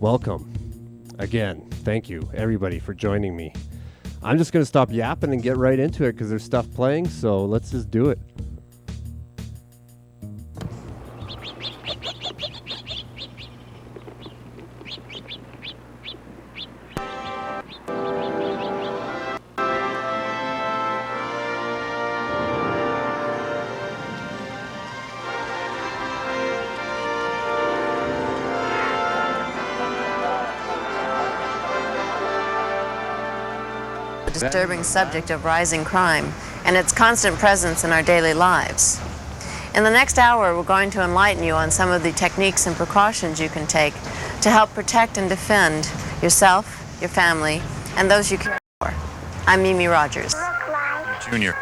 Welcome. Again, thank you, everybody, for joining me. I'm just going to stop yapping and get right into it because there's stuff playing, so let's just do it. Disturbing subject of rising crime and its constant presence in our daily lives. In the next hour, we're going to enlighten you on some of the techniques and precautions you can take to help protect and defend yourself, your family, and those you care for. I'm Mimi Rogers. Junior,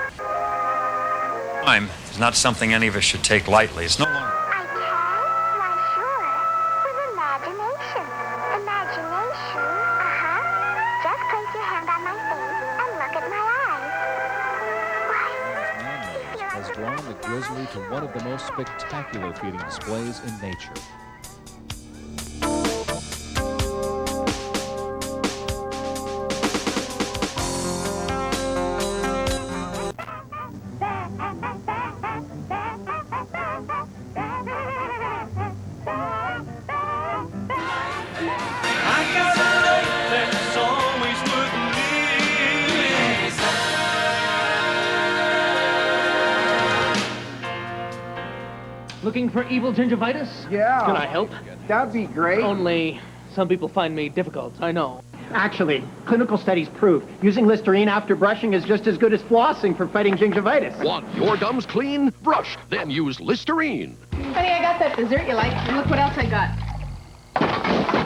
crime is not something any of us should take lightly. It's no longer... To one of the most spectacular feeding displays in nature. Looking for evil gingivitis? Yeah. Can I help? That'd be great. Only some people find me difficult, I know. Actually, clinical studies prove using Listerine after brushing is just as good as flossing for fighting gingivitis. Want your gums clean? Brush, then use Listerine. Honey, I got that dessert you like, and look what else I got.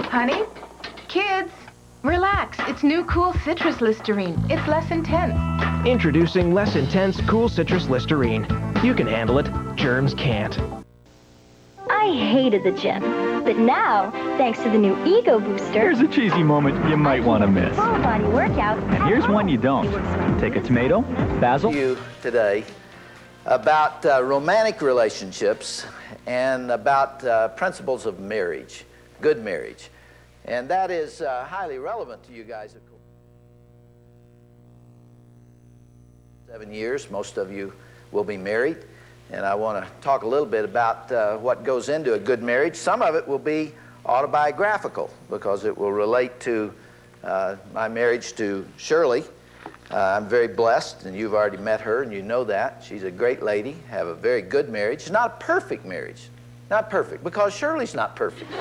Honey? Kids, relax. It's new Cool Citrus Listerine. It's less intense. Introducing less intense Cool Citrus Listerine. You can handle it. Germs can't. I hated the gym, but now, thanks to the new Ego Booster... Here's a cheesy moment you might want to miss. Full body workout. And here's one you don't. Take a tomato, basil... You today about romantic relationships and about principles of marriage, good marriage. And that is highly relevant to you guys, of course. 7 years, most of you will be married. And I want to talk a little bit about what goes into a good marriage. Some of it will be autobiographical because it will relate to my marriage to Shirley. I'm very blessed, and you've already met her, and you know that. She's a great lady, have a very good marriage. It's not a perfect marriage. Not perfect, because Shirley's not perfect.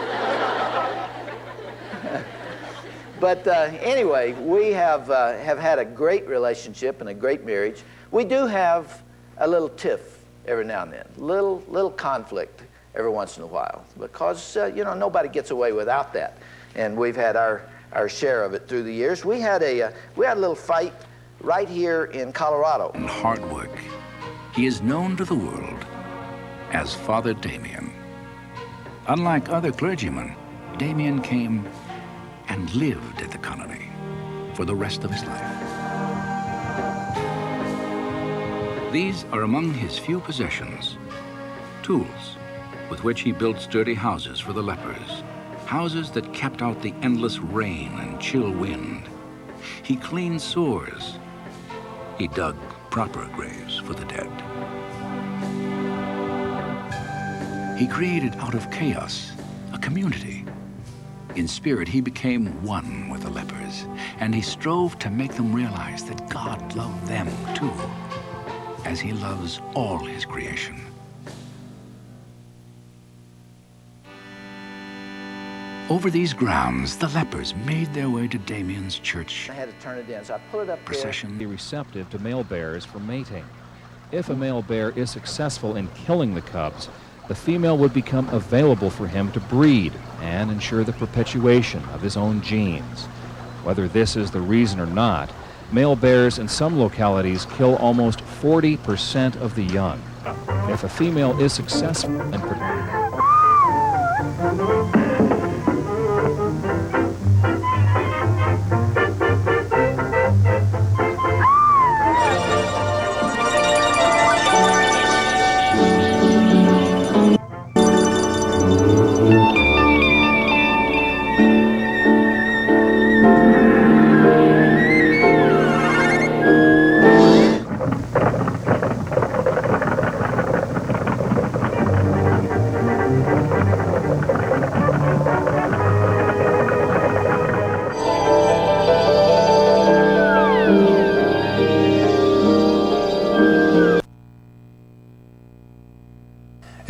But anyway, we have had a great relationship and a great marriage. We do have a little tiff every now and then, little conflict every once in a while, because you know, nobody gets away without that, and we've had our share of it through the years. We had a little fight right here in Colorado. And hard work, he is known to the world as Father Damien. Unlike other clergymen, Damien came and lived at the colony for the rest of his life. These are among his few possessions, tools with which he built sturdy houses for the lepers, houses that kept out the endless rain and chill wind. He cleaned sores. He dug proper graves for the dead. He created out of chaos a community. In spirit, he became one with the lepers, and he strove to make them realize that God loved them too, as he loves all his creation. Over these grounds, the lepers made their way to Damien's church. I had to turn it in, so I pull it up procession. Be receptive to male bears for mating. If a male bear is successful in killing the cubs, the female would become available for him to breed and ensure the perpetuation of his own genes. Whether this is the reason or not, male bears in some localities kill almost 40% of the young. If a female is successful in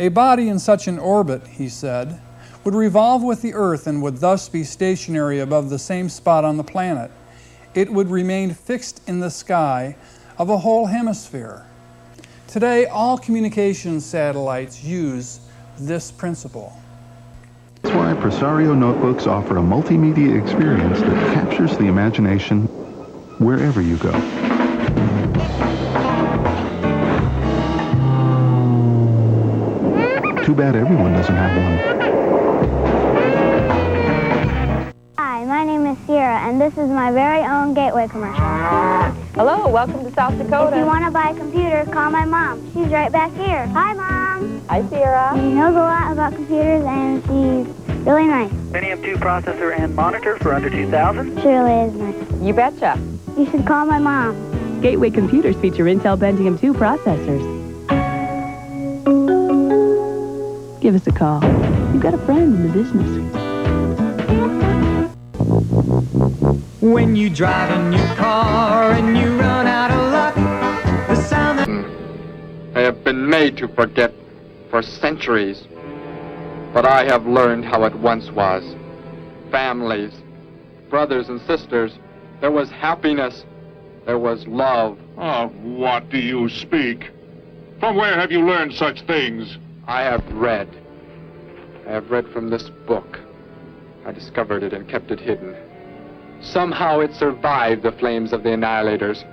A body in such an orbit, he said, would revolve with the Earth and would thus be stationary above the same spot on the planet. It would remain fixed in the sky of a whole hemisphere. Today, all communication satellites use this principle. That's why Presario notebooks offer a multimedia experience that captures the imagination wherever you go. Too bad everyone doesn't have one. Hi, my name is Sierra, and this is my very own Gateway commercial. Hello, welcome to South Dakota. If you want to buy a computer, call my mom. She's right back here. Hi, Mom. Hi, Sierra. She knows a lot about computers, and she's really nice. Pentium 2 processor and monitor for under $2,000? She really is nice. You betcha. You should call my mom. Gateway computers feature Intel Pentium 2 processors. Give us a call. You've got a friend in the business. When you drive a new car and you run out of luck, the sound that... I have been made to forget for centuries, but I have learned how it once was. Families, brothers and sisters, there was happiness, there was love. Of what do you speak? From where have you learned such things? I have read. I have read from this book. I discovered it and kept it hidden. Somehow it survived the flames of the Annihilators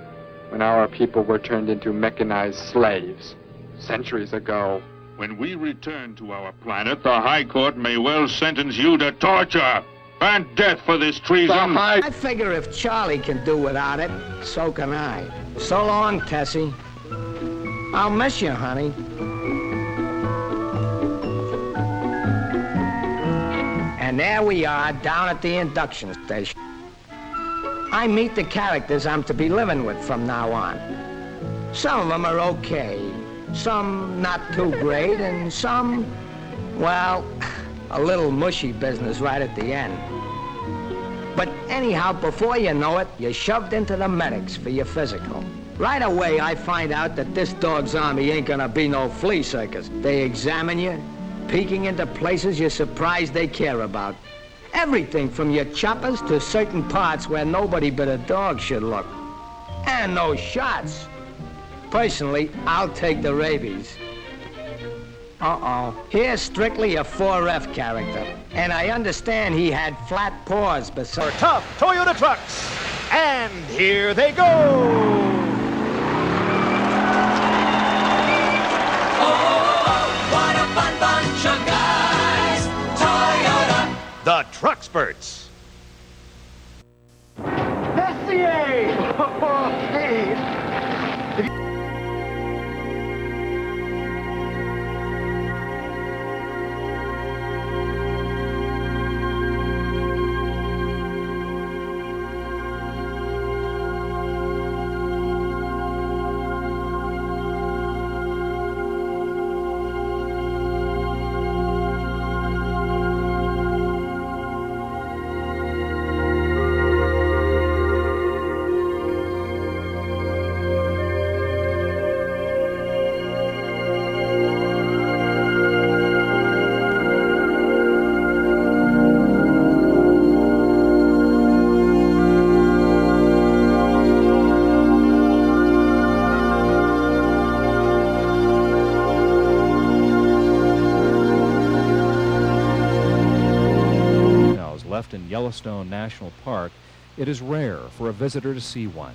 when our people were turned into mechanized slaves centuries ago. When we return to our planet, the High Court may well sentence you to torture and death for this treason. I figure if Charlie can do without it, so can I. So long, Tessie. I'll miss you, honey. And there we are, down at the induction station. I meet the characters I'm to be living with from now on. Some of them are okay, some not too great, and some, well, a little mushy business right at the end. But anyhow, before you know it, you're shoved into the medics for your physical. Right away, I find out that this dog's army ain't gonna be no flea circus. They examine you, peeking into places you're surprised they care about. Everything from your choppers to certain parts where nobody but a dog should look. And no shots. Personally, I'll take the rabies. Uh-oh. Here's strictly a 4F character. And I understand he had flat paws besides... Tough Toyota trucks. And here they go. What a fun bunch of guys. Toyota. The Trucksperts. SCA! Oh, hey. In Yellowstone National Park, it is rare for a visitor to see one.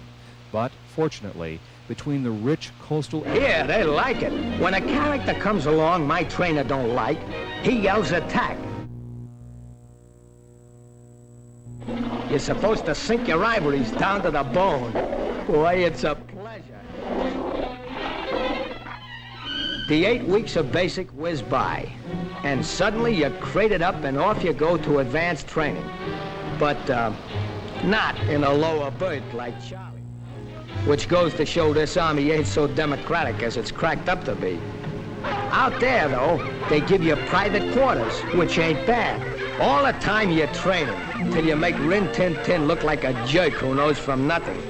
But fortunately, between the rich coastal... Yeah, they like it. When a character comes along my trainer don't like, he yells attack. You're supposed to sink your ivories down to the bone. Boy, it's a pleasure. The 8 weeks of basic whiz by, and suddenly you're crated up and off you go to advanced training. But not in a lower berth like Charlie. Which goes to show this army ain't so democratic as it's cracked up to be. Out there, though, they give you private quarters, which ain't bad. All the time you're training, till you make Rin Tin Tin look like a jerk who knows from nothing.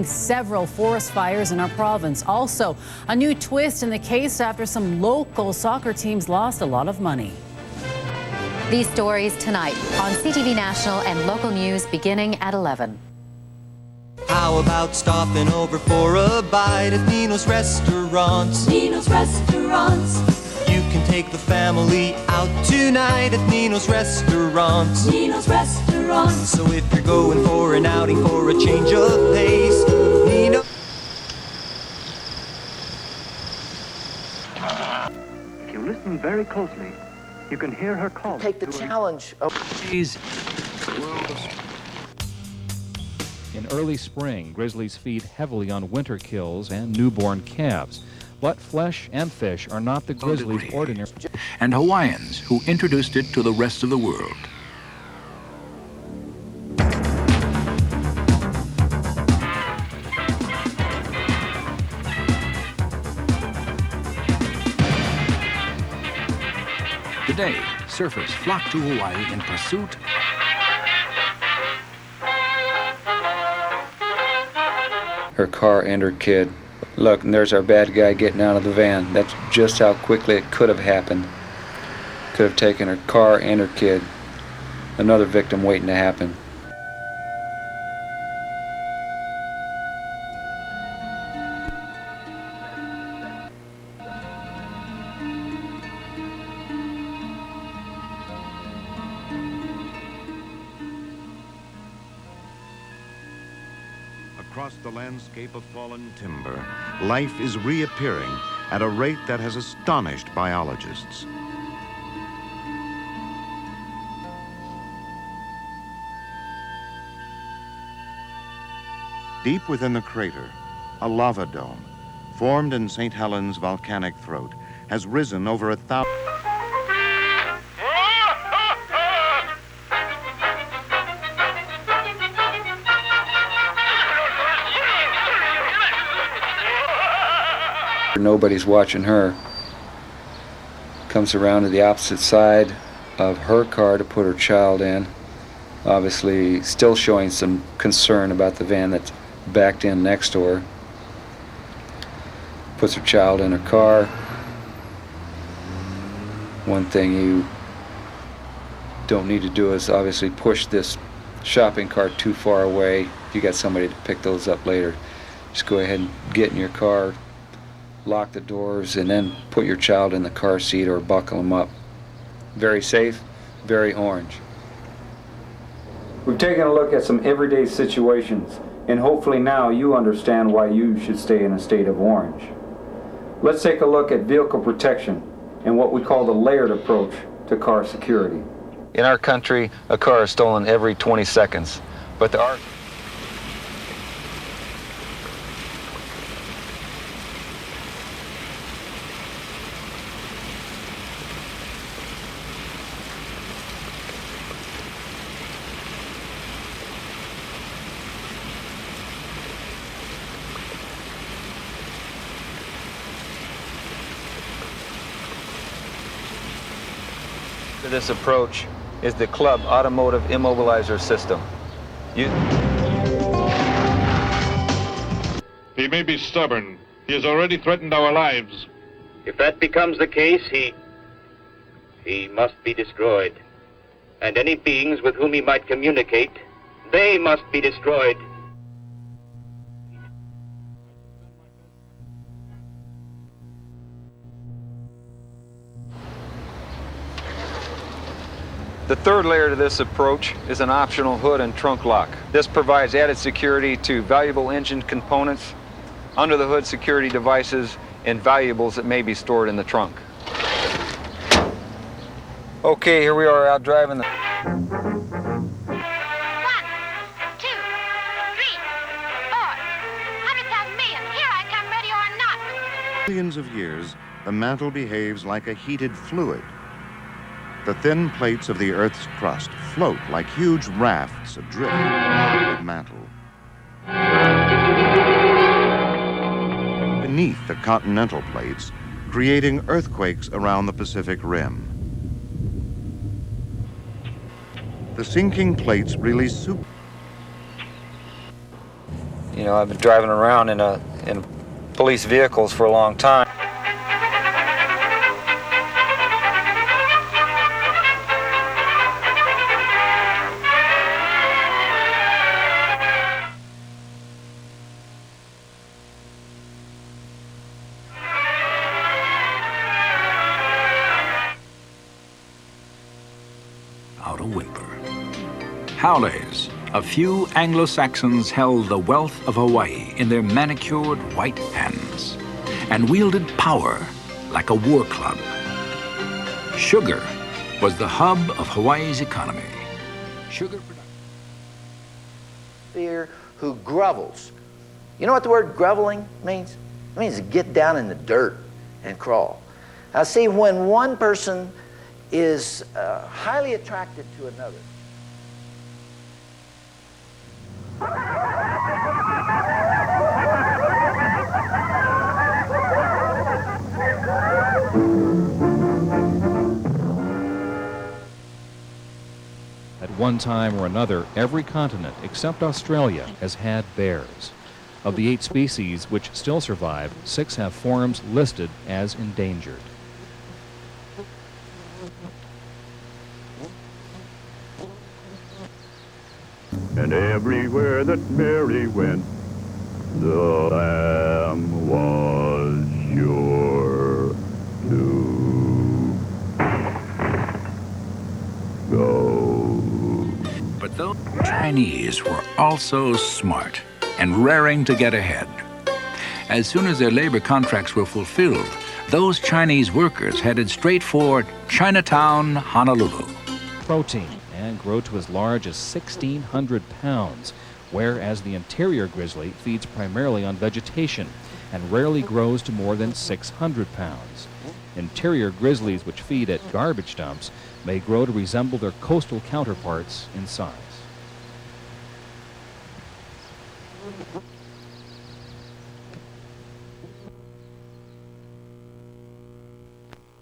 fighting several forest fires in our province. Also, a new twist in the case after some local soccer teams lost a lot of money. These stories tonight on CTV National and local news beginning at 11. How about stopping over for a bite at Nino's Restaurants? Nino's Restaurants. You can take the family out tonight at Nino's Restaurants. Nino's Restaurants. So if you're going for an outing for a change of pace, Nino. If you listen very closely, you can hear her call. Take the challenge of these. In early spring, grizzlies feed heavily on winter kills and newborn calves. But flesh and fish are not the grizzly's ordinary. And Hawaiians who introduced it to the rest of the world. Today, surfers flock to Hawaii in pursuit her car and her kid. Look, and there's our bad guy getting out of the van. That's just how quickly it could have happened. Could have taken her car and her kid. Another victim waiting to happen. Across the landscape of fallen timber, life is reappearing at a rate that has astonished biologists. Deep within the crater, a lava dome, formed in St. Helens volcanic throat, has risen over 1,000... Nobody's watching her. Comes around to the opposite side of her car to put her child in. Obviously still showing some concern about the van that's backed in next to her. Puts her child in her car. One thing you don't need to do is obviously push this shopping cart too far away. You got somebody to pick those up later. Just go ahead and get in your car, lock the doors, and then put your child in the car seat or buckle them up. Very safe, very orange. We've taken a look at some everyday situations, and hopefully now you understand why you should stay in a state of orange. Let's take a look at vehicle protection and what we call the layered approach to car security. In our country, a car is stolen every 20 seconds, but there are this approach is the Club Automotive Immobilizer System. He may be stubborn. He has already threatened our lives. If that becomes the case, he must be destroyed. And any beings with whom he might communicate, they must be destroyed. The third layer to this approach is an optional hood and trunk lock. This provides added security to valuable engine components, under the hood security devices, and valuables that may be stored in the trunk. Okay, here we are out driving the... 1, 2, 3, 4. $100,000 million. Here I come, ready or not. Millions of years, the mantle behaves like a heated fluid. The thin plates of the Earth's crust float like huge rafts adrift on the mantle. Beneath the continental plates, creating earthquakes around the Pacific Rim. The sinking plates release You know, I've been driving around in police vehicles for a long time. Out a whimper. Howleys, a few Anglo-Saxons held the wealth of Hawaii in their manicured white hands and wielded power like a war club. Sugar was the hub of Hawaii's economy. Sugar production. Here who grovels. You know what the word groveling means? It means to get down in the dirt and crawl. Now see, when one person is highly attracted to another, At one time or another, every continent except Australia has had bears. Of the 8 species which still survive, 6 have forms listed as endangered. And everywhere that Mary went, the lamb was sure to go. But those Chinese were also smart and raring to get ahead. As soon as their labor contracts were fulfilled, those Chinese workers headed straight for Chinatown, Honolulu. Protein and grow to as large as 1,600 pounds, whereas the interior grizzly feeds primarily on vegetation and rarely grows to more than 600 pounds. Interior grizzlies which feed at garbage dumps may grow to resemble their coastal counterparts in size.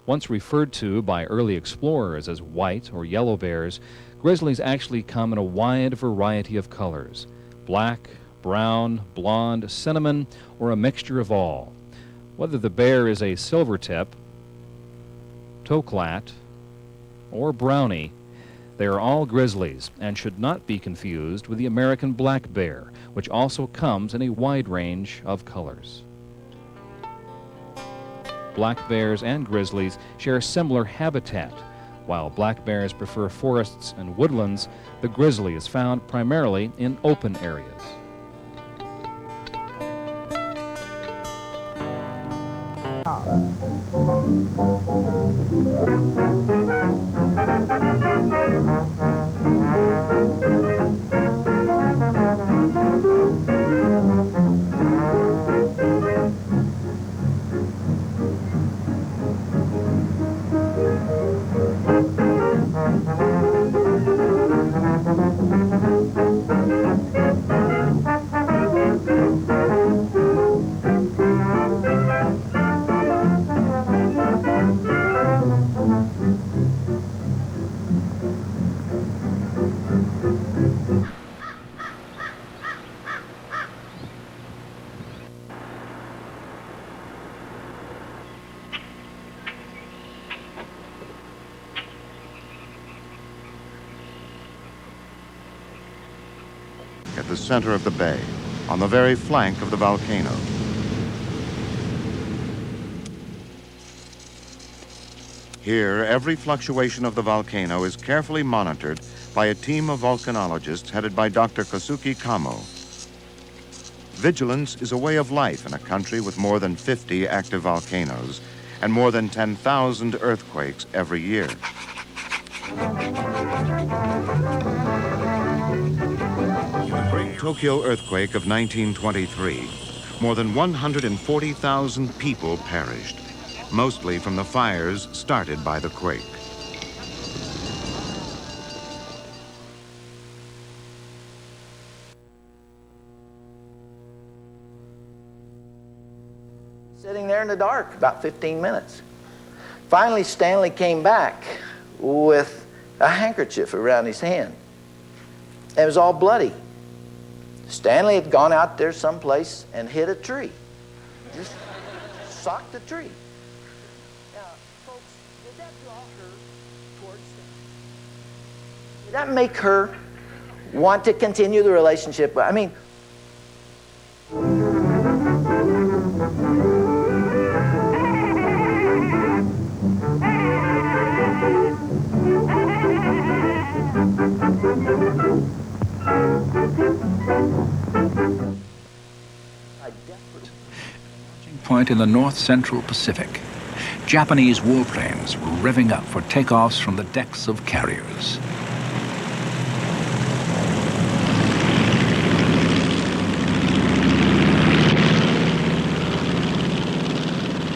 Once referred to by early explorers as white or yellow bears, grizzlies actually come in a wide variety of colors: black, brown, blonde, cinnamon, or a mixture of all. Whether the bear is a silvertip, toklat, or brownie, they are all grizzlies and should not be confused with the American black bear, which also comes in a wide range of colors. Black bears and grizzlies share a similar habitat. While black bears prefer forests and woodlands, the grizzly is found primarily in open areas. At the center of the bay, on the very flank of the volcano. Here, every fluctuation of the volcano is carefully monitored by a team of volcanologists headed by Dr. Kosuke Kamo. Vigilance is a way of life in a country with more than 50 active volcanoes and more than 10,000 earthquakes every year. The Great Tokyo earthquake of 1923, more than 140,000 people perished, mostly from the fires started by the quake. Sitting there in the dark about 15 minutes. Finally, Stanley came back with a handkerchief around his hand. It was all bloody. Stanley had gone out there someplace and hit a tree. Just socked the tree. Now, folks, did that draw her towards Stanley? Did that make her want to continue the relationship? I mean, point in the North Central Pacific. Japanese warplanes were revving up for takeoffs from the decks of carriers.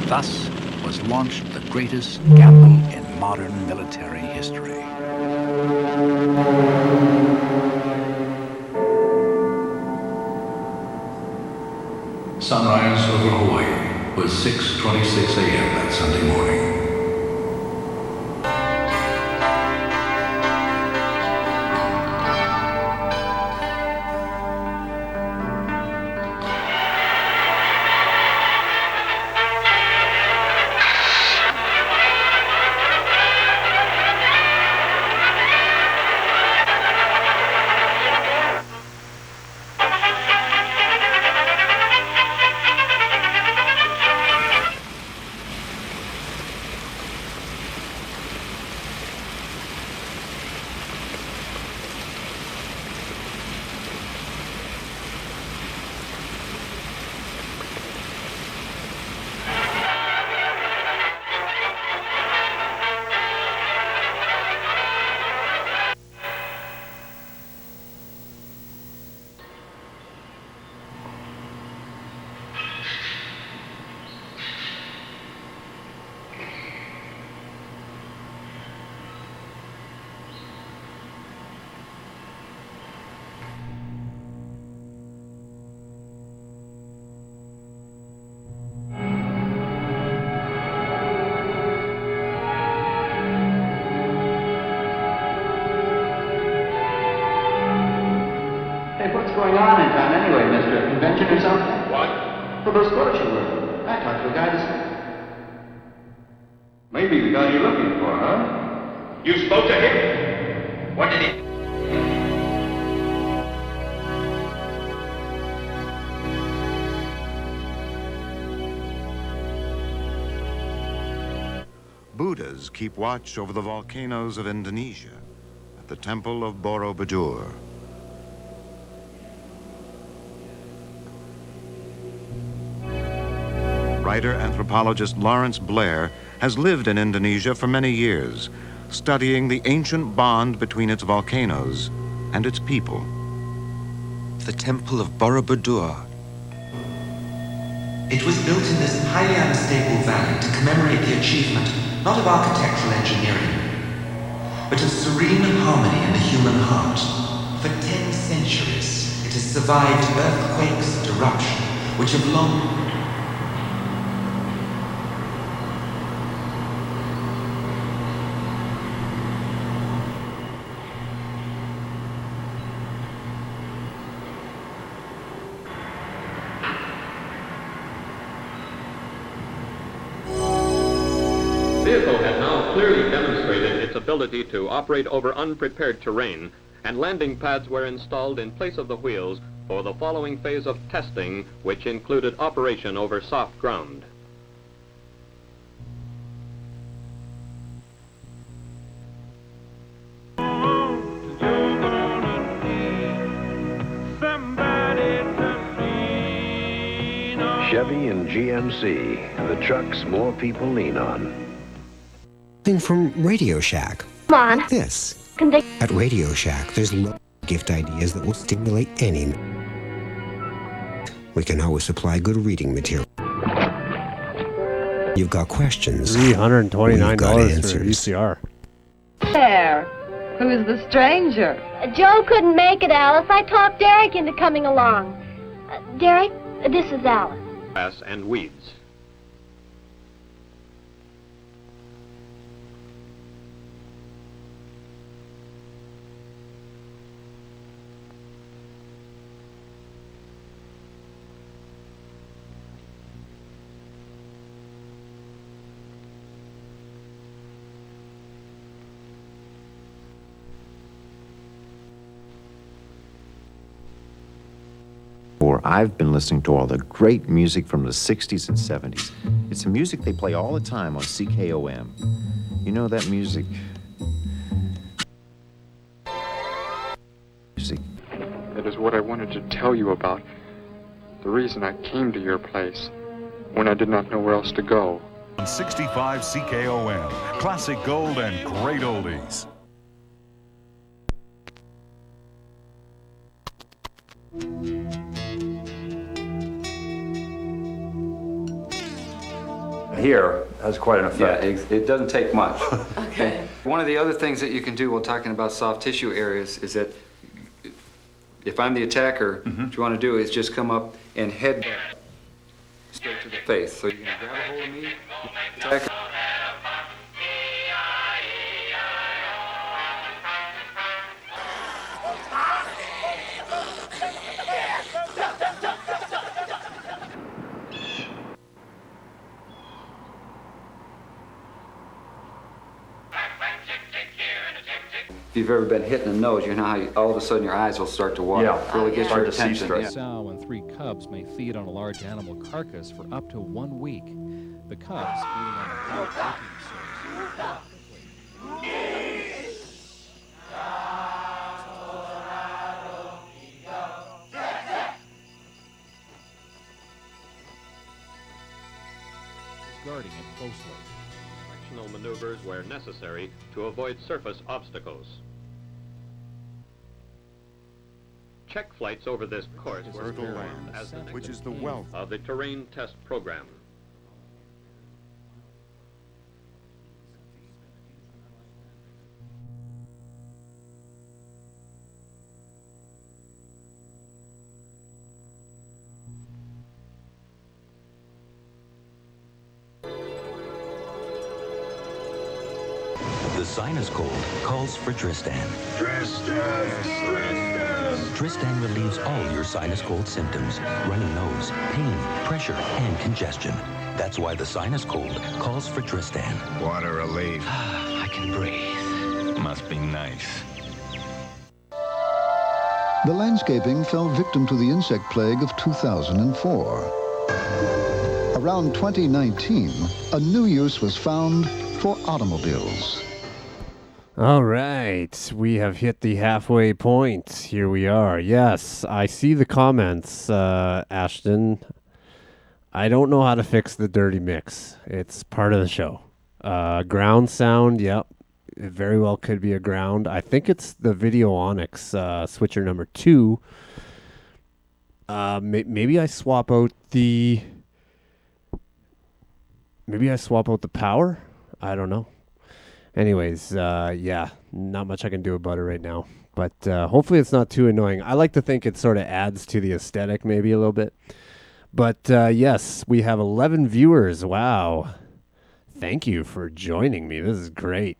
Thus was launched the greatest gamble in modern military history. Sunrise over Hawaii was 6:26 a.m. that Sunday morning. What's going on in town anyway, mister? A convention or something? What? For those clothes you wear. I talked to a guy this... Maybe the guy you're looking for, huh? You spoke to him? What did he... Buddhas keep watch over the volcanoes of Indonesia at the temple of Borobudur. Writer-anthropologist Lawrence Blair has lived in Indonesia for many years, studying the ancient bond between its volcanoes and its people. The Temple of Borobudur. It was built in this highly unstable valley to commemorate the achievement not of architectural engineering, but of serene harmony in the human heart. For 10 centuries, it has survived earthquakes and eruption, which have long... vehicle had now clearly demonstrated its ability to operate over unprepared terrain, and landing pads were installed in place of the wheels for the following phase of testing, which included operation over soft ground. Chevy and GMC, the trucks more people lean on. Thing from Radio Shack. Come on. This. Can they... At Radio Shack, there's lots of gift ideas that will stimulate any. We can always supply good reading material. You've got questions. $329 for a answers. VCR. There. Who's the stranger? Joe couldn't make it, Alice. I talked Derek into coming along. Derek, this is Alice. Grass and weeds. where I've been listening to all the great music from the 60s and 70s. It's the music they play all the time on CKOM. You know that music? That is what I wanted to tell you about. The reason I came to your place when I did not know where else to go. On 65 CKOM, classic gold and great oldies. Here has quite an effect. Yeah, it doesn't take much. Okay. One of the other things that you can do while talking about soft tissue areas is that if I'm the attacker, what you want to do is just come up and head straight to the face. So you're going to grab a hold of me, attacker. If you've ever been hit in the nose, you know how all of a sudden your eyes will start to water. Yeah. Really gets your Hard to see attention. straight. Yeah. Sow and 3 cubs may feed on a large animal carcass for up to 1 week. The cubs feeding on a low protein source. Guarding it closely. Directional maneuvers where necessary to avoid surface obstacles. Check flights over this course were Fertile performed land, as the which next is the phase wealth of the terrain test program. The sinus cold calls for Tristan. Tristan relieves all your sinus cold symptoms: runny nose, pain, pressure, and congestion. That's why the sinus cold calls for Tristan. What a relief. I can breathe. Must be nice. The landscaping fell victim to the insect plague of 2004. Around 2019, a new use was found for automobiles. All right, we have hit the halfway point. Here we are. Yes, I see the comments, Ashton. I don't know how to fix the dirty mix. It's part of the show. Ground sound, yep. It very well could be a ground. I think it's the Videonics switcher number 2. Maybe I swap out the... Maybe I swap out the power? I don't know. Anyways, yeah, not much I can do about it right now. But hopefully it's not too annoying. I like to think it sort of adds to the aesthetic maybe a little bit. But yes, we have 11 viewers. Wow. Thank you for joining me. This is great.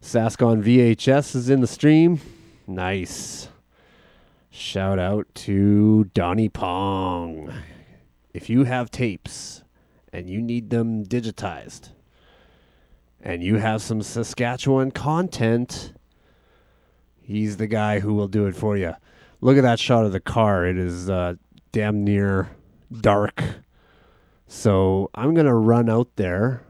Saskon VHS is in the stream. Nice. Shout out to Donnie Pong. If you have tapes and you need them digitized, and you have some Saskatchewan content, he's the guy who will do it for you. Look at that shot of the car. It is damn near dark. So I'm going to run out there.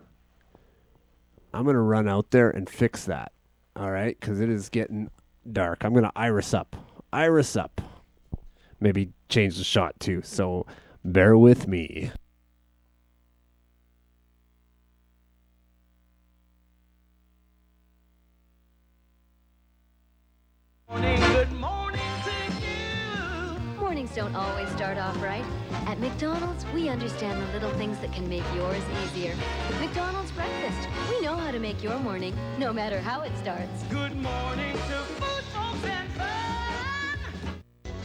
I'm going to run out there and fix that. All right? Because it is getting dark. I'm going to iris up. Iris up. Maybe change the shot too. So bear with me. Good morning to you. Mornings don't always start off right. At McDonald's, we understand the little things that can make yours easier. McDonald's breakfast. We know how to make your morning, no matter how it starts. Good morning to food, folks, and fun.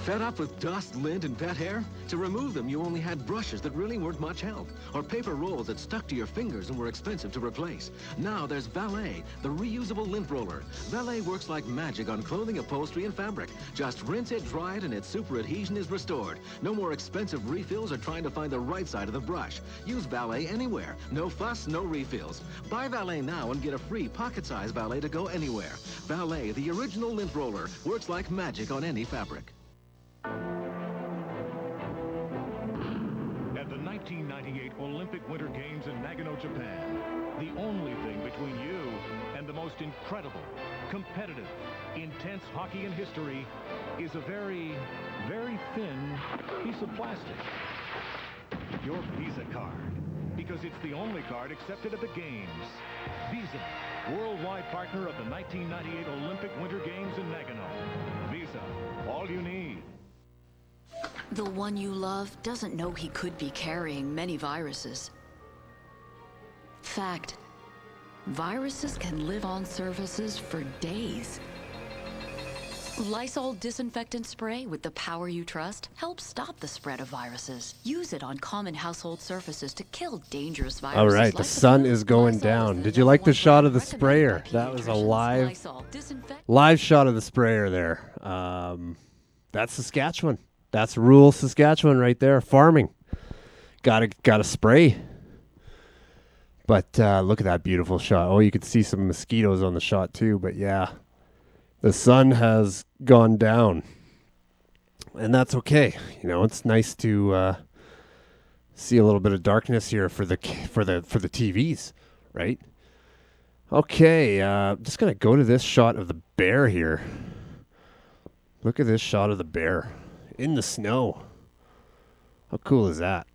Fed up with dust, lint, and pet hair? To remove them, you only had brushes that really weren't much help, or paper rolls that stuck to your fingers and were expensive to replace. Now there's Valet, the reusable lint roller. Valet works like magic on clothing, upholstery, and fabric. Just rinse it, dry it, and its super adhesion is restored. No more expensive refills or trying to find the right side of the brush. Use Valet anywhere. No fuss, no refills. Buy Valet now and get a free pocket-sized Valet to go anywhere. Valet, the original lint roller, works like magic on any fabric. Olympic Winter Games in Nagano, Japan. The only thing between you and the most incredible, competitive, intense hockey in history is a very, very thin piece of plastic. Your Visa card, because it's the only card accepted at the games. Visa, worldwide partner of the 1998 Olympic Winter Games in Nagano. Visa, all you need. The one you love doesn't know he could be carrying many viruses. Fact, viruses can live on surfaces for days. Lysol disinfectant spray with the power you trust helps stop the spread of viruses. Use it on common household surfaces to kill dangerous viruses. All right, the sun is going down. Did you like the shot of the sprayer? That was a live shot of the sprayer there. That's Saskatchewan. That's rural Saskatchewan right there. Farming. Got to spray. But look at that beautiful shot. Oh, you could see some mosquitoes on the shot too. But yeah, the sun has gone down, and that's okay. You know, it's nice to see a little bit of darkness here for the TVs, right? Okay, just gonna go to this shot of the bear here. Look at this shot of the bear in the snow. How cool is that?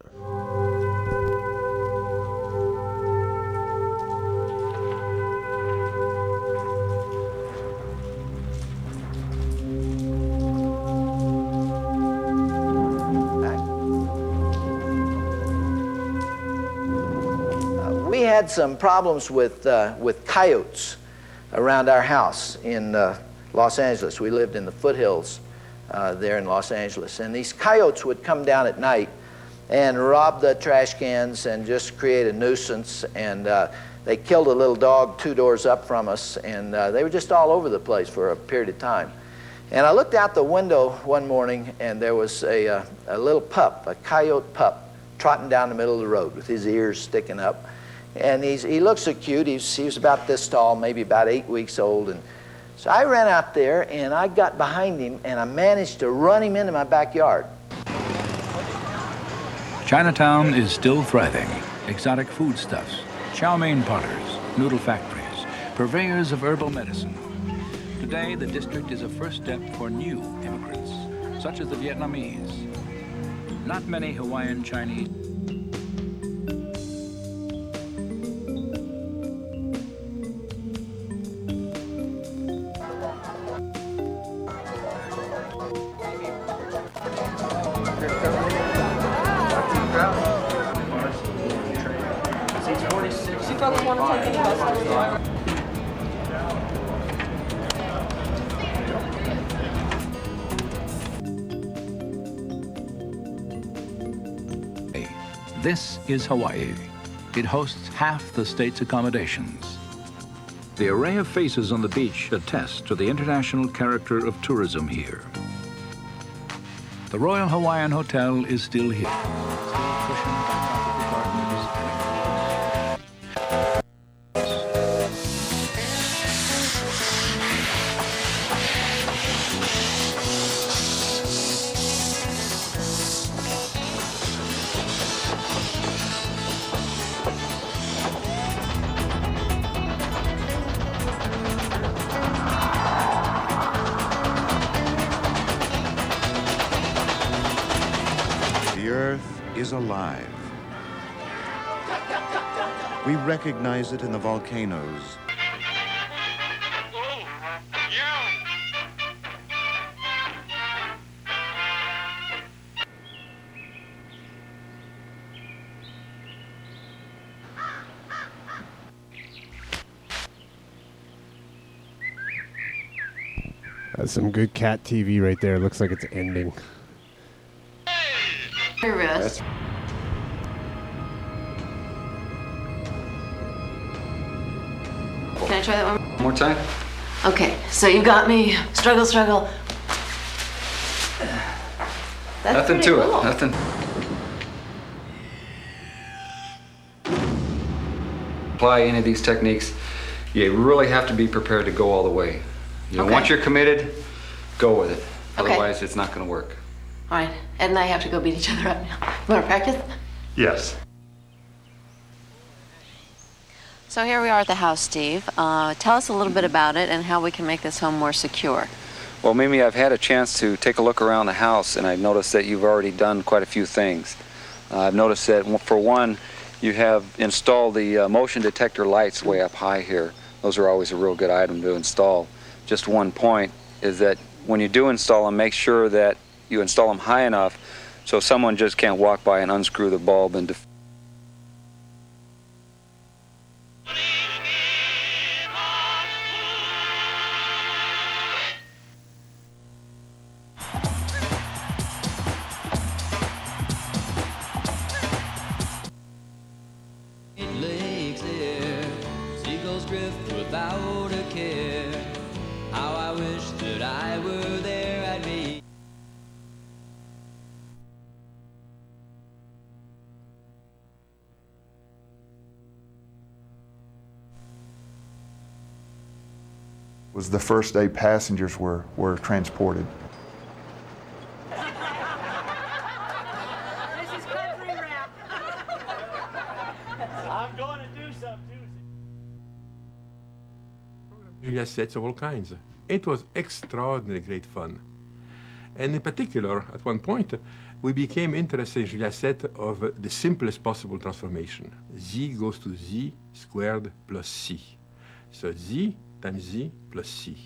We had some problems with coyotes around our house in Los Angeles. We lived in the foothills there in Los Angeles. And these coyotes would come down at night and rob the trash cans and just create a nuisance. And they killed a little dog 2 doors up from us. And they were just all over the place for a period of time. And I looked out the window one morning, and there was a little pup, a coyote pup, trotting down the middle of the road with his ears sticking up. And he looked so cute. He was about this tall, maybe about 8 weeks old. And so I ran out there, and I got behind him, and I managed to run him into my backyard. Chinatown is still thriving. Exotic foodstuffs, chow mein parlors, noodle factories, purveyors of herbal medicine. Today, the district is a first step for new immigrants, such as the Vietnamese. Not many Hawaiian Chinese. This is Hawaii. It hosts half the state's accommodations. The array of faces on the beach attests to the international character of tourism here. The Royal Hawaiian Hotel is still here. Alive. We recognize it in the volcanoes. That's some good cat TV right there. Looks like it's ending. Your wrist. Can I try that one more time? Okay, so you got me. Struggle, struggle. That's nothing to cool. it. Nothing. Apply any of these techniques, you really have to be prepared to go all the way. You know, once you're committed, go with it. Otherwise, it's not going to work. All right, Ed and I have to go beat each other up now. You want to practice? Yes. So here we are at the house, Steve. Tell us a little bit about it and how we can make this home more secure. Well, Mimi, I've had a chance to take a look around the house, and I've noticed that you've already done quite a few things. I've noticed that, for one, you have installed the motion detector lights way up high here. Those are always a real good item to install. Just one point is that when you do install them, make sure that you install them high enough so someone just can't walk by and unscrew the bulb and was the first day passengers were transported. This is country rap. I'm going to do something. Julia sets of all kinds. It was extraordinarily great fun. And in particular, at one point, we became interested in Julia set of the simplest possible transformation. Z goes to Z squared plus C. So Z times Z plus C.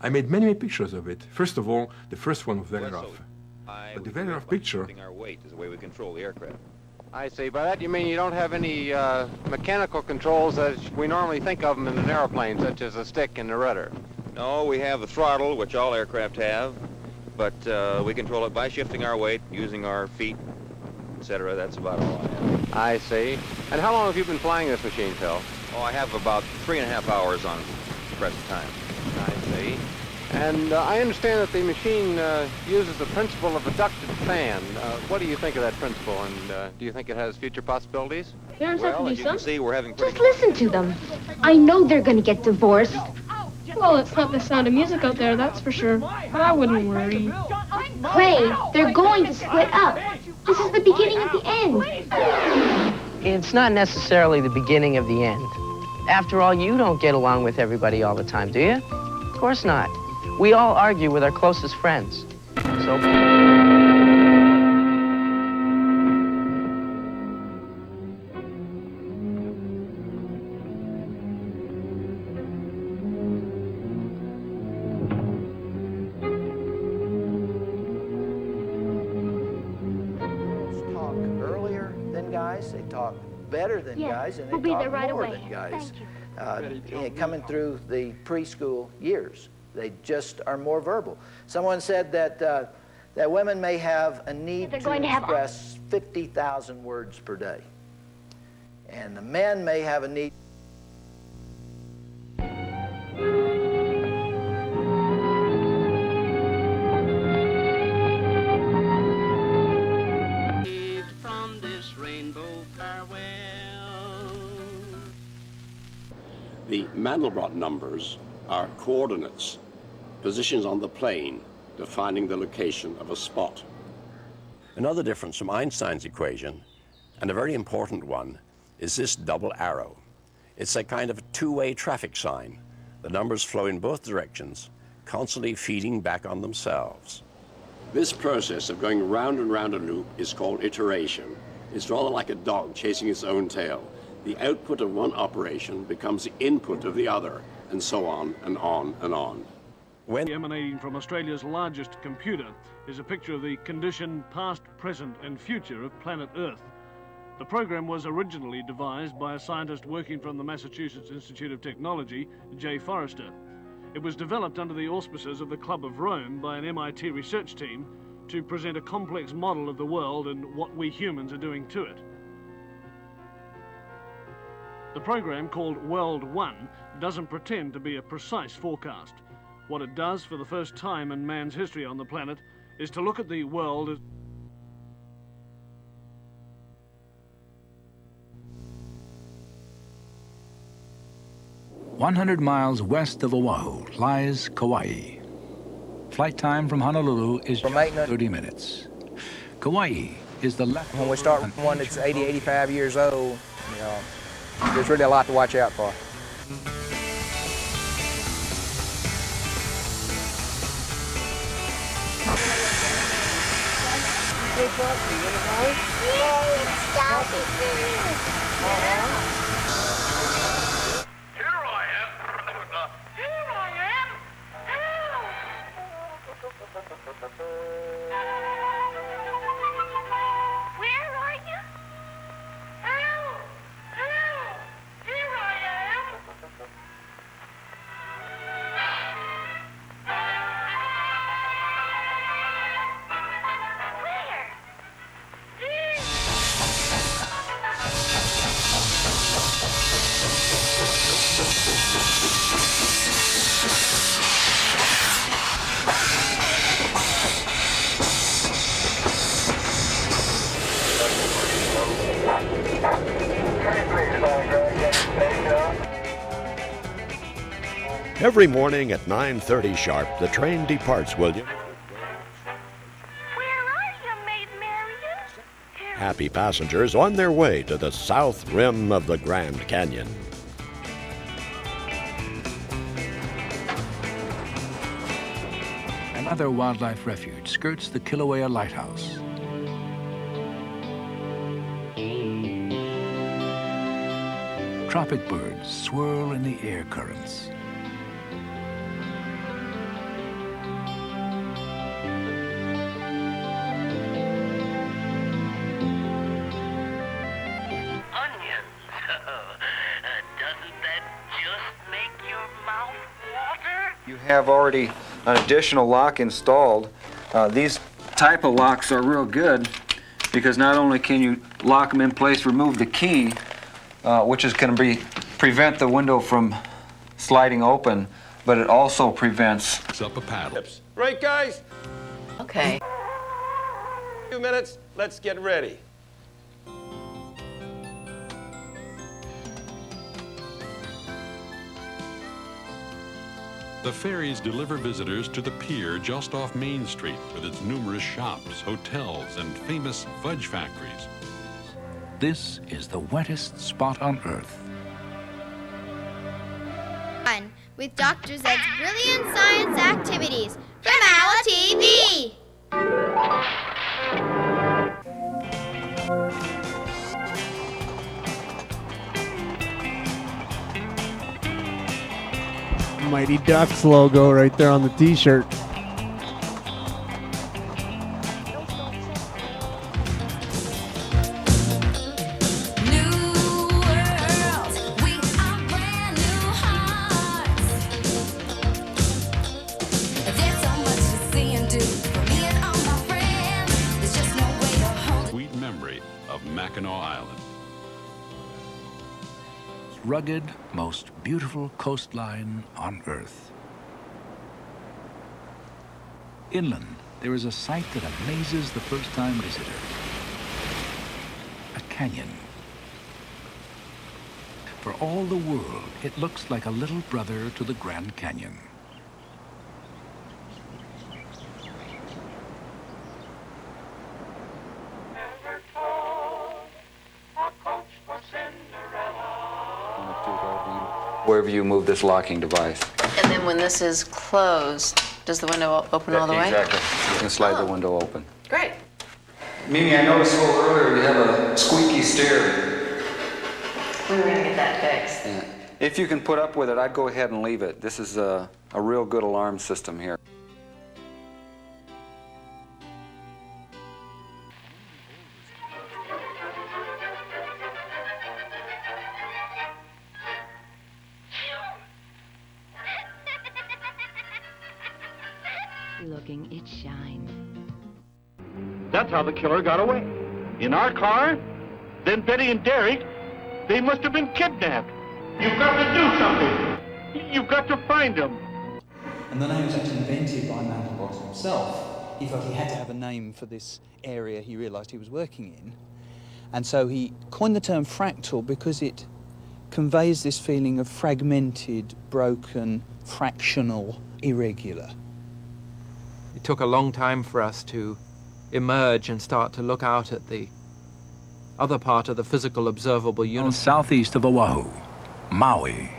I made many pictures of it. First of all, the first one was very rough. But the very rough picture... Our weight is the way we control the aircraft. I see. By that you mean you don't have any mechanical controls as we normally think of them in an airplane, such as a stick and a rudder? No, we have the throttle, which all aircraft have, but we control it by shifting our weight, using our feet, etc. That's about all I have. I see. And how long have you been flying this machine, Phil? Oh, I have about 3.5 hours on present time. I see. And I understand that the machine uses the principle of a ducted fan. What do you think of that principle, and do you think it has future possibilities? Parents have to do as you can something. see, we're having pretty... Just listen to them. I know they're going to get divorced. Well, it's not the sound of music out there, that's for sure. But I wouldn't worry. Clay, they're going to split up. This is the beginning of the end. It's not necessarily the beginning of the end. After all, you don't get along with everybody all the time, do you? Of course not. We all argue with our closest friends. So... 'Earlier than guys, they talk better than guys, and they we'll be talk there right more away. than guys. Coming through the preschool years, they just are more verbal. Someone said that that women may have a need to express 50,000 words per day, and the men may have a need. The Mandelbrot numbers are coordinates, positions on the plane, defining the location of a spot. Another difference from Einstein's equation, and a very important one, is this double arrow. It's a kind of two-way traffic sign. The numbers flow in both directions, constantly feeding back on themselves. This process of going round and round a loop is called iteration. It's rather like a dog chasing its own tail. The output of one operation becomes the input of the other, and so on and on and on. Emanating from Australia's largest computer is a picture of the condition, past, present and future of planet Earth. The program was originally devised by a scientist working from the Massachusetts Institute of Technology, J. Forrester. It was developed under the auspices of the Club of Rome by an MIT research team to present a complex model of the world and what we humans are doing to it. The program, called World 1, doesn't pretend to be a precise forecast. What it does for the first time in man's history on the planet is to look at the world as 100 miles west of Oahu lies Kauai. Flight time from Honolulu is 30 minutes. Kauai is the left. When we start one that's 80, 85 years old, you know, there's really a lot to watch out for. Every morning at 9:30 sharp, the train departs, William. Happy passengers on their way to the south rim of the Grand Canyon. Another wildlife refuge skirts the Kilauea Lighthouse. Tropic birds swirl in the air currents. You have already an additional lock installed. These type of locks are real good because not only can you lock them in place, remove the key, which is going to prevent the window from sliding open, but it also prevents up a paddle. Right, guys? Okay. A few minutes, let's get ready. The ferries deliver visitors to the pier just off Main Street with its numerous shops, hotels, and famous fudge factories. This is the wettest spot on Earth. With Dr. Zed's brilliant science activities from Owl TV. Mighty Ducks logo right there on the t-shirt. Sweet memory of Mackinac Island. Rugged, most beautiful coastline on Earth. Inland, there is a sight that amazes the first-time visitor. A canyon. For all the world, it looks like a little brother to the Grand Canyon. wherever you move this locking device. And then when this is closed, does the window open all the way? Exactly. You can slide the window open. Great. Mimi, I noticed a little earlier you have a squeaky stair. We were going to get that fixed. Yeah. If you can put up with it, I'd go ahead and leave it. This is a real good alarm system here. Looking, it shines. That's how the killer got away. In our car? Then Betty and Derek, they must have been kidnapped. You've got to do something. You've got to find them. And the name was actually invented by Mandelbrot himself. He felt he had to have a name for this area he realised he was working in. And so he coined the term fractal because it conveys this feeling of fragmented, broken, fractional, irregular. It took a long time for us to emerge and start to look out at the other part of the physical observable unit. Southeast of Oahu, Maui.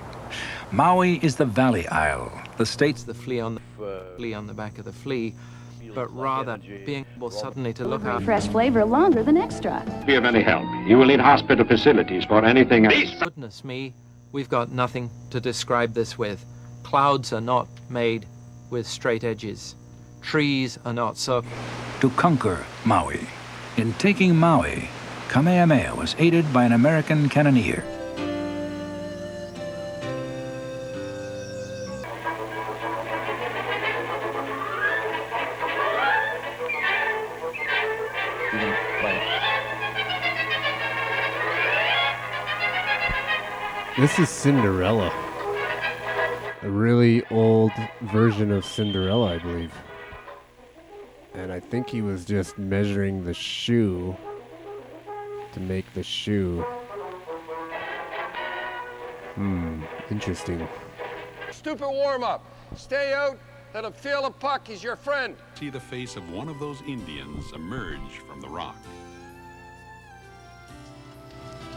Maui is the Valley Isle, the state's the flea on the back of the flea, but rather being able suddenly to look out. Fresh flavor longer than extra. Be of any help. You will need hospital facilities for anything else. Goodness me, we've got nothing to describe this with. Clouds are not made with straight edges. Trees are not so. To conquer Maui. In taking Maui, Kamehameha was aided by an American cannoneer. This is Cinderella. A really old version of Cinderella, I believe. And I think he was just measuring the shoe to make the shoe. Interesting. Stupid warm-up. Stay out. Let him feel the puck. He's your friend. See the face of one of those Indians emerge from the rock.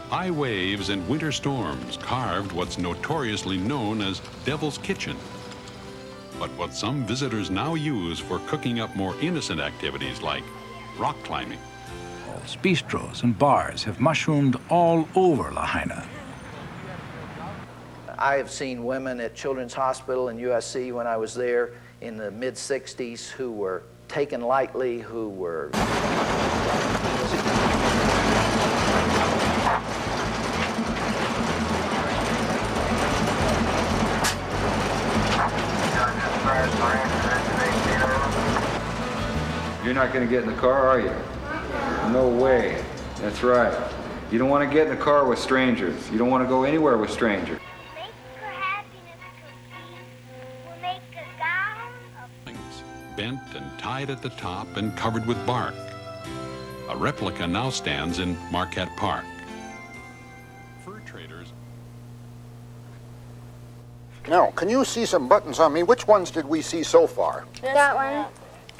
High waves and winter storms carved what's notoriously known as Devil's Kitchen. But what some visitors now use for cooking up more innocent activities like rock climbing. Bistros and bars have mushroomed all over Lahaina. I have seen women at Children's Hospital in USC when I was there in the mid-60s who were taken lightly, who were... You're not going to get in the car, are you? No way. That's right. You don't want to get in the car with strangers. You don't want to go anywhere with strangers. Bent and tied at the top and covered with bark. A replica now stands in Marquette Park. Fur traders. Now, can you see some buttons on me? Which ones did we see so far? That one.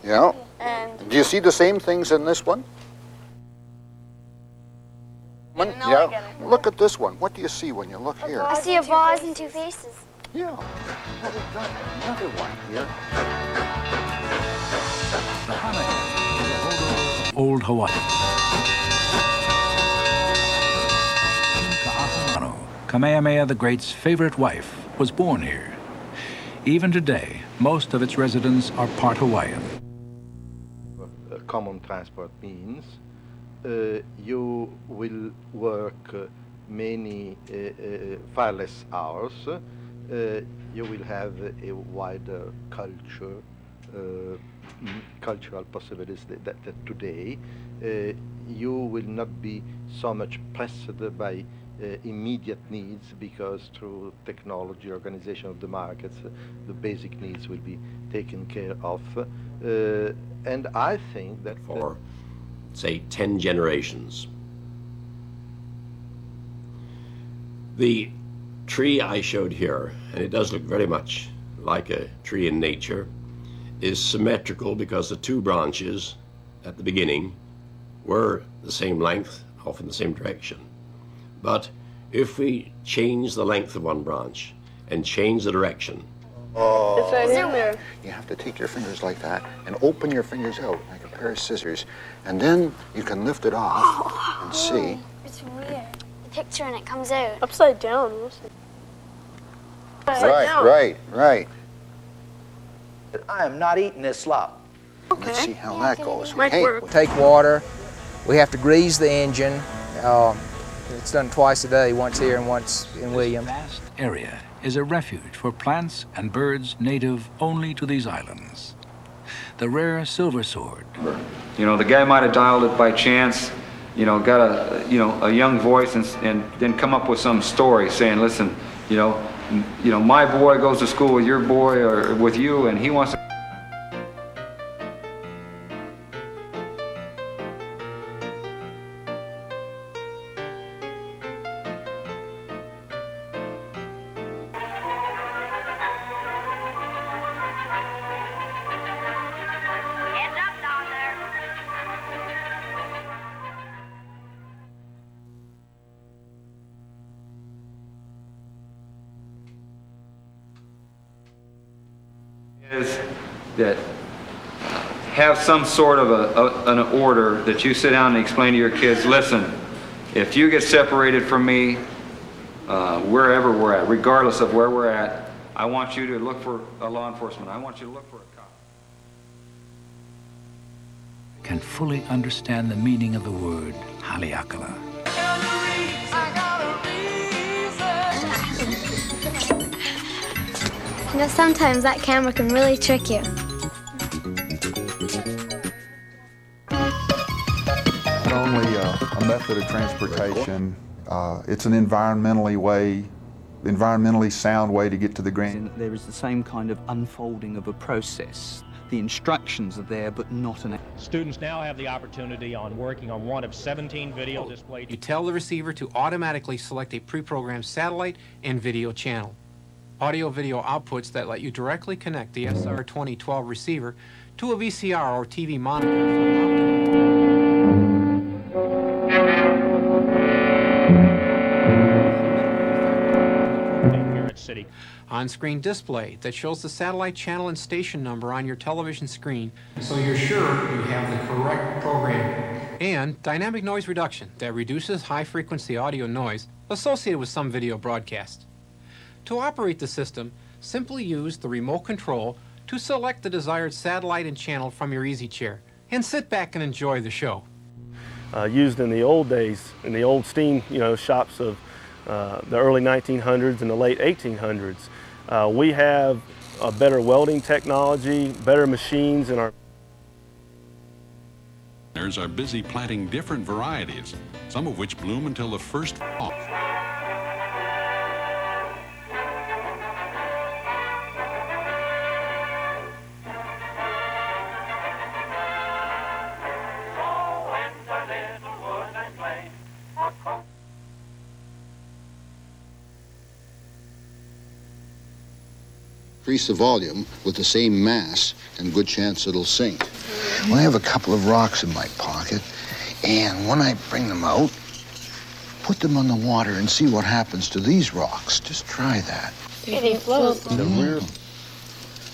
Yeah. And do you see the same things in this one? No, yeah. Look at this one. What do you see when you look here? I see a vase and two faces. Yeah. Another one here. Old Hawaii. Kamehameha the Great's favorite wife was born here. Even today, most of its residents are part Hawaiian. Common transport means you will work many far less hours. You will have a wider cultural possibilities that today you will not be so much pressed by immediate needs, because through technology, organization of the markets, the basic needs will be taken care of. And I think that for, say, 10 generations. The tree I showed here, and it does look very much like a tree in nature, is symmetrical because the two branches at the beginning were the same length, off in the same direction. But if we change the length of one branch and change the direction, oh, it's right here. You have to take your fingers like that and open your fingers out like a pair of scissors, and then you can lift it off and see. It's weird. The picture and it comes out. Upside down. Right. I am not eating this slop. Okay. Let's see how that goes. Might work. Take water. We have to grease the engine. It's done twice a day, once here and once in William. This vast area is a refuge for plants and birds native only to these islands. The rare silver sword. You know, the guy might have dialed it by chance, you know, got a young voice and then come up with some story saying, listen, you know, my boy goes to school with your boy or with you, and he wants to. that have some sort of an order that you sit down and explain to your kids, listen, if you get separated from me, wherever we're at, regardless of where we're at, I want you to look for a law enforcement. I want you to look for a cop. Can fully understand the meaning of the word haleakala. You know, sometimes that camera can really trick you. Not only a method of transportation, it's an environmentally sound way to get to the grain. There is the same kind of unfolding of a process. The instructions are there, but not an... Students now have the opportunity on working on one of 17 video displays. You tell the receiver to automatically select a pre-programmed satellite and video channel. Audio-video outputs that let you directly connect the SR2012 receiver to a VCR or TV monitor. City. On-screen display that shows the satellite channel and station number on your television screen, so you're sure you have the correct program. And dynamic noise reduction that reduces high-frequency audio noise associated with some video broadcasts. To operate the system, simply use the remote control to select the desired satellite and channel from your easy chair and sit back and enjoy the show. Used in the old days, in the old steam shops of the early 1900s and the late 1800s. We have a better welding technology, better machines in our... Are busy planting different varieties, some of which bloom until the first fall. Increase the volume with the same mass, and good chance it'll sink. Well, I have a couple of rocks in my pocket, and when I bring them out, put them on the water and see what happens to these rocks. Just try that. They float.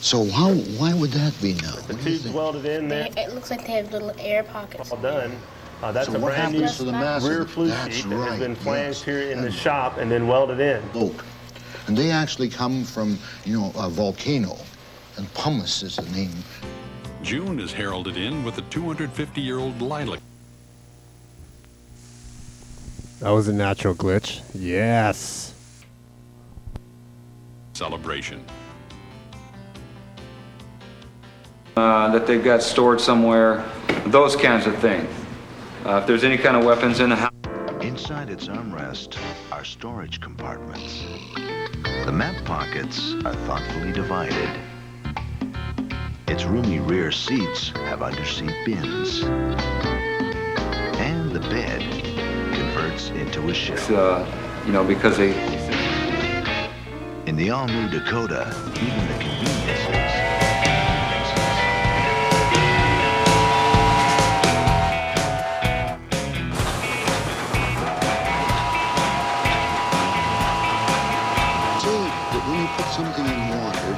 So why would that be now? The tube's welded in there. It looks like they have little air pockets. All done. That's So a what brand new happens to the mass? rear flue That's sheet that has right, been flanged yes. here in the shop and then welded in. Oak. And they actually come from, a volcano. And pumice is the name. June is heralded in with a 250-year-old lilac. That was a natural glitch. Yes. Celebration. That they've got stored somewhere, those kinds of things. If there's any kind of weapons in the house. Inside its armrest are storage compartments. The map pockets are thoughtfully divided. Its roomy rear seats have underseat bins. And the bed converts into a shelf. Because they... In the all-new Dakota, even the conveniences. When you put something in water,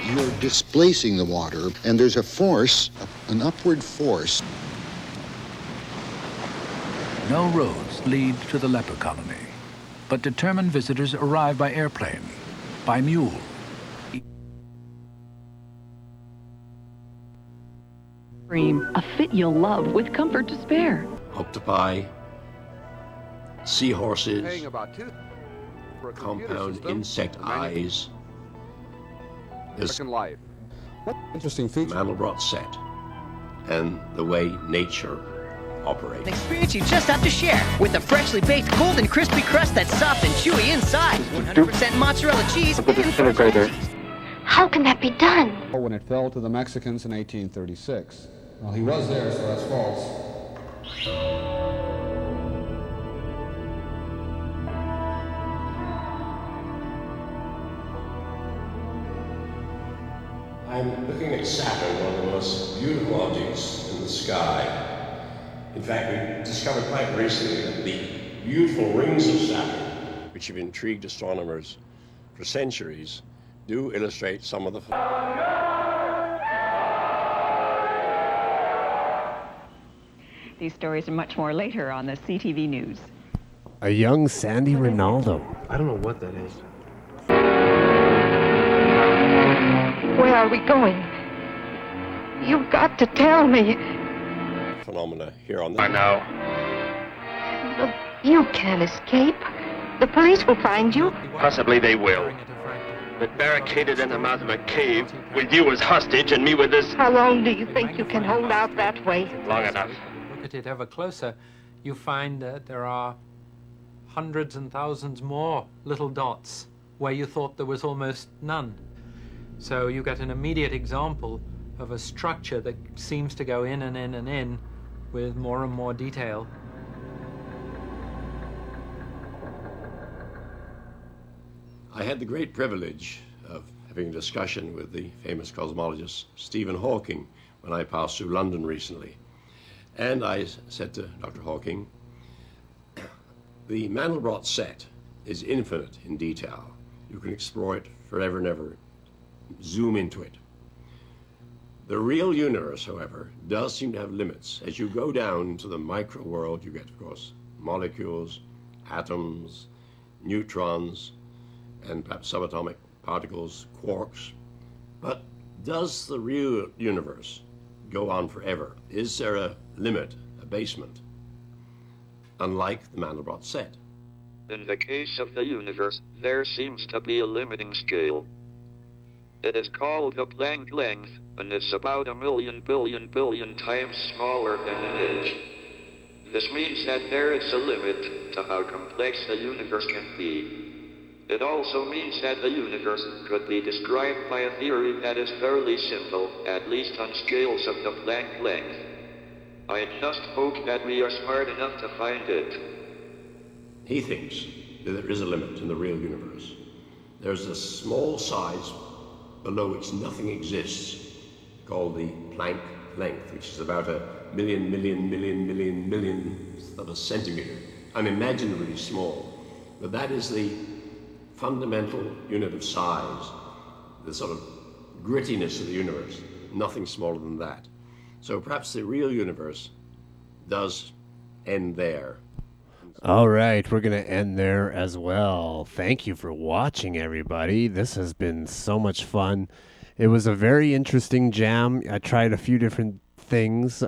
you're displacing the water, and there's a force, an upward force. No roads lead to the leper colony, but determined visitors arrive by airplane, by mule. A fit you'll love with comfort to spare. Octopi, seahorses, Paying about $2 for a compound system, insect eyes. There's Second Life. Interesting feature. Mandelbrot set, and the way nature operates. An experience you just have to share with a freshly baked golden crispy crust that's soft and chewy inside. 100% mozzarella cheese. Look at the disintegrator. How can that be done? When it fell to the Mexicans in 1836. Well, he was there, so that's false. I'm looking at Saturn, one of the most beautiful objects in the sky. In fact, we discovered quite recently that the beautiful rings of Saturn, which have intrigued astronomers for centuries, do illustrate some of the... These stories are much more later on the CTV News. A young Sandy Ronaldo. I don't know what that is. Where are we going? You've got to tell me. Phenomena here on the... I know. But you can't escape. The police will find you. Possibly they will. But barricaded in the mouth of a cave, with you as hostage and me with this... How long do you think you can hold out that way? Long enough. Look at it ever closer, you find that there are hundreds and thousands more little dots where you thought there was almost none. So you get an immediate example of a structure that seems to go in and in and in with more and more detail. I had the great privilege of having a discussion with the famous cosmologist Stephen Hawking when I passed through London recently. And I said to Dr. Hawking, the Mandelbrot set is infinite in detail. You can explore it forever and ever, zoom into it. The real universe, however, does seem to have limits. As you go down to the micro world, you get, of course, molecules, atoms, neutrons, and perhaps subatomic particles, quarks. But does the real universe go on forever? Is there a limit, a basement, unlike the Mandelbrot set? In the case of the universe, there seems to be a limiting scale. It is called the Planck length, and it's about 1,000,000 billion times smaller than an inch. This means that there is a limit to how complex the universe can be. It also means that the universe could be described by a theory that is fairly simple, at least on scales of the Planck length. I just hope that we are smart enough to find it. He thinks that there is a limit in the real universe. There's a small size below which nothing exists, called the Planck length, which is about a millionth of a centimeter. Unimaginably small. But that is the fundamental unit of size, the sort of grittiness of the universe. Nothing smaller than that. So perhaps the real universe does end there. All right, we're going to end there as well. Thank you for watching, everybody. This has been so much fun. It was a very interesting jam. I tried a few different things.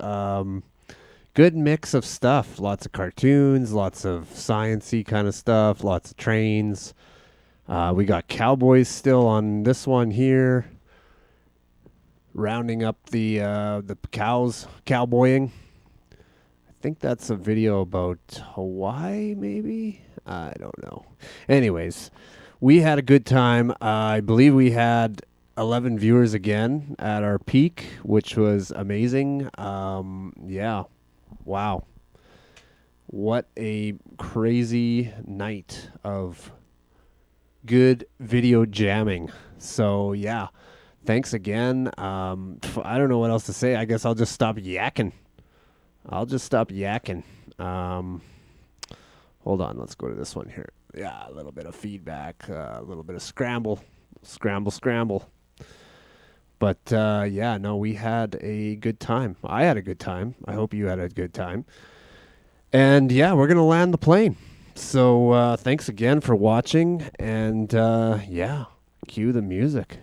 Good mix of stuff. Lots of cartoons, lots of science-y kind of stuff, lots of trains. We got cowboys still on this one here. Rounding up the cows, cowboying. I think that's a video about Hawaii, maybe? I don't know. Anyways, we had a good time. I believe we had 11 viewers again at our peak, which was amazing. Yeah. Wow. What a crazy night of good video jamming. So, yeah. Thanks again. I don't know what else to say. I guess I'll just stop yakking. Hold on, let's go to this one here. Yeah, a little bit of feedback, a little bit of scramble. But, yeah, no, we had a good time. I had a good time. I hope you had a good time. And, yeah, we're going to land the plane. So, thanks again for watching. And, yeah, cue the music.